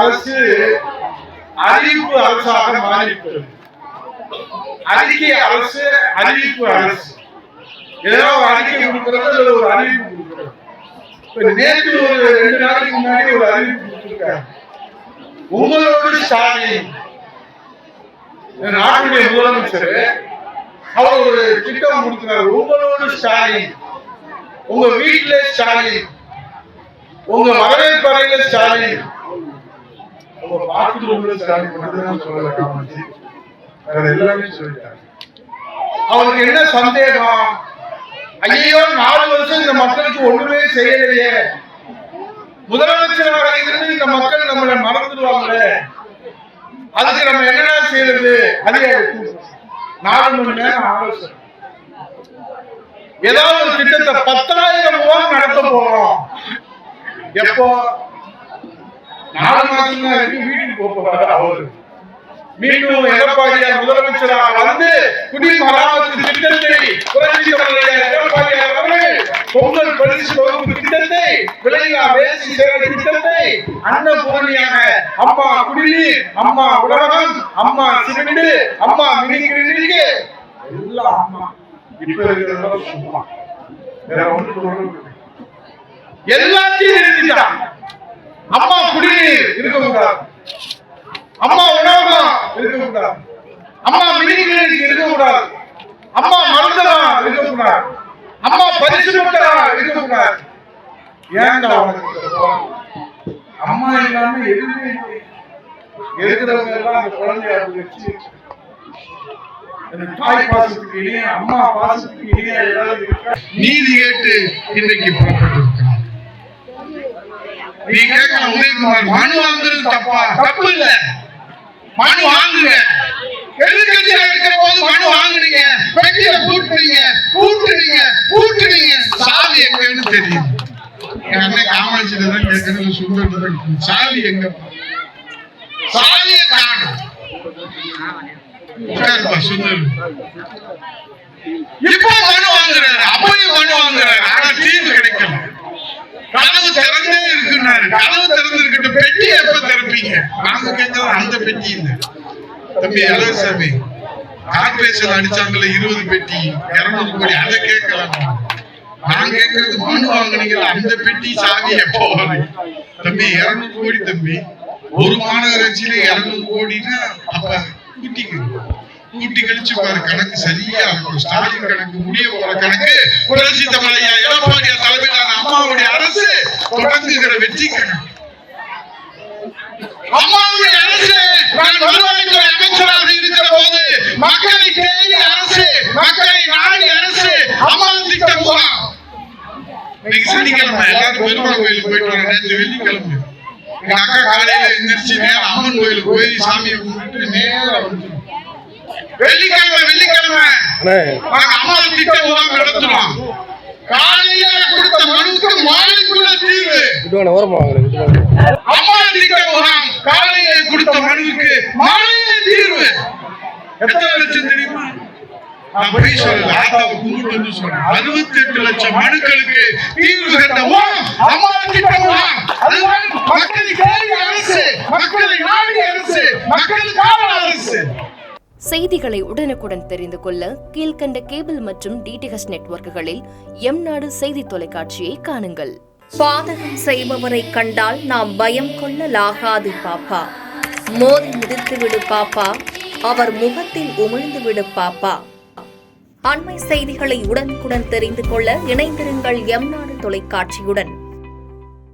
அரசு அறிவிப்பு அரசாக மாறிவிட்டது. அறிக்கை அரசு, அறிவிப்பு அரசு. ஏதோ அறிக்கை கொடுக்கிறது, ஒரு அறிவிப்பு கொடுக்கிறது. நேற்று ஒரு 2 நாளைக்கு முன்னாடி ஒரு அறிவிப்பு கொடுத்திருக்காங்க. உங்களோட ஸ்டாலின், நாட்டுடைய முதலமைச்சர், அவர் ஒரு திட்டம் கொடுக்கிறார். உங்களோட ஸ்டாலின், உங்க வீட்டுல ஸ்டாலின், உங்க வரவேற்பறையில ஸ்டாலின், உங்க பாத்ரூம்ல ஸ்டாலின் மட்டும்தான் சொல்லல. காமாட்சி வேற எல்லாமே சொல்லிட்டாங்க. அவருக்கு என்ன சந்தேகம்? ஐயோ 4 வருஷம் இந்த மக்களுக்கு ஒண்ணுமே செய்யலையே, முதலமைச்சராக இருந்து இந்த மக்கள் நம்மளை மறந்துடுவாங்களே, அதுக்கு நம்ம என்ன செய்யறது? அது 4 மணி நேரம் ஆலோசனை. ஏதாவது ஒரு திட்டத்தை 10,000 முகாம் நடத்த போறோம். எப்போ? 4 மாதம் தான் இருக்கு. வீட்டுக்கு போறாரு அவரு. மீண்டும் எடப்பாடியார் முதலமைச்சராக வந்து குடிமராமத்து திட்டத்தை புரட்சி தலைவர் எடப்பாடியார் அவர்கள் பொங்கல் பரிசு தொகுப்பு திட்டத்தை, விலையில்லா வேசி சேவை திட்டத்தை, அன்னபூரணியாக அம்மா குடிநீர், அம்மா உணவகம், அம்மா சிமெண்ட், அம்மா மினி கிளினிக், எல்லாம் அம்மா. இப்ப இருக்கிறதெல்லாம் சும்மா, வேற ஒன்றும் எல்லாத்தையும் நிறுத்திட்டான். அம்மா குடிநீர் இருக்கக்கூடாது, அம்மா உணவகம் இருக்கக்கூடாது, அம்மா மினி கிளினிக் இருக்கக்கூடாது, அம்மா மருந்தகம் இருக்கக்கூடாது, அம்மா பரிசு பெற்றவங்க இருக்கக்கூடாது. ஏன்டா அம்மா இல்லாம எதுவுமே இருக்கிறவங்க எல்லாம் அந்த குழந்தைய வச்சு தாய் பாசத்துக்கு இடையே, அம்மா பாசத்துக்கு இடையே ஏதாவது இருக்கா? நீதி கேட்டு இன்றைக்கு நீ கேட்கலாம், உதயகுமார் மனு வாங்குறது தப்பா? தப்பு இல்ல, மனு வாங்குங்க. எதிர்கட்சியா இருக்கிற போது மனு வாங்குனீங்க, பெட்டியில பூட்டுனீங்க, சாவி எங்கன்னு தெரியும். என் அண்ணன் காமாட்சியில தான் கேட்கறது, சுந்தர் சாவி எங்க? சாவியை காணும். சுந்தர் இப்போ மனு வாங்குறாரு, அப்பயும் மனு வாங்குறாரு. ஆனா தீர்வு கிடைக்கல. கதவு திறந்தே இருக்குன்னாரு. கதவு திறந்து இருக்கட்டும், பெட்டி எப்ப திறப்பீங்க? நாங்க கேட்கலாம். அந்த பெட்டி இல்ல தம்பி அழகசாமி, கார்பரேஷன் அடிச்சாங்கல்ல 20 பெட்டி 200 கோடி, அதை கேட்கலாம். நான் கேட்கறது மனு வாங்குனீங்களா, அந்த பெட்டி சாவி எப்போ வரும்? தம்பி 200 கோடி தம்பி, ஒரு மாநகராட்சியில 200 கோடினா அப்ப கூட்டி கழிச்சு பாரு, கணக்கு சரியா இருக்கும். ஸ்டாலின் கணக்கு, முடிய போற கணக்கு, புரட்சி தலைவர் எடப்பாடியார் தலைமையிலான அம்மாவுடைய அரசு தொடங்குகிற வெற்றி கணக்கு. அம்மாவுடைய அரசு, நான் வருவாய்த்துறை அமைச்சராக இருக்கிற போது மக்களை தேடி அரசு, மக்களை நாடி அரசு, அம்மா திட்ட முகாம். இன்னைக்கு சனிக்கிழமை எல்லாரும் பெருமாள் கோயிலுக்கு போயிட்டு வர. நேற்று வெள்ளிக்கிழமை எங்க அக்கா காலையில எந்திரிச்சு நேரம் அம்மன் கோயிலுக்கு போய் சாமியை கும்பிட்டு நேரம் வந்து வெள்ளிக்கிழமை அம்மா திட்ட முகாம் நடத்துறோம். காலையில கொடுத்த மனுக்கு மாலைக்குள்ள தீர்வு. அம்மா திட்ட முகாம் காலையில கொடுத்த மனுவுக்கு மாலையில தீர்வு. எத்தனை லட்சம் தெரியுமா? நான் போய் சொல்லல, ஆத்தாவை கும்பிட்டு வந்து சொல்றேன். 68 லட்சம் மனுக்களுக்கு தீர்வு கண்ட அம்மா திட்ட முகாம். அதுதான் மக்களை தேடிய அரசு, மக்களை நாடிய அரசு, மக்களுக்கான அரசு. செய்திகளை உடனுக்குடன் தெரிந்து கொள்ள கீழ்கண்ட கேபிள் மற்றும் டிடிஎச் நெட்வொர்க்குகளில் எம்நாடு செய்தி தொலைக்காட்சியை காணுங்கள். பாதகம் செய்பவரை கண்டால் நாம் பயம் கொள்ளலாகாது பாப்பா. மோதி மிதித்துவிடு பாப்பா, அவர் முகத்தில் உமிழ்ந்துவிடு பாப்பா. அண்மை செய்திகளை உடனுக்குடன் தெரிந்து கொள்ள இணைந்திருங்கள் எம்நாடு தொலைக்காட்சியுடன்.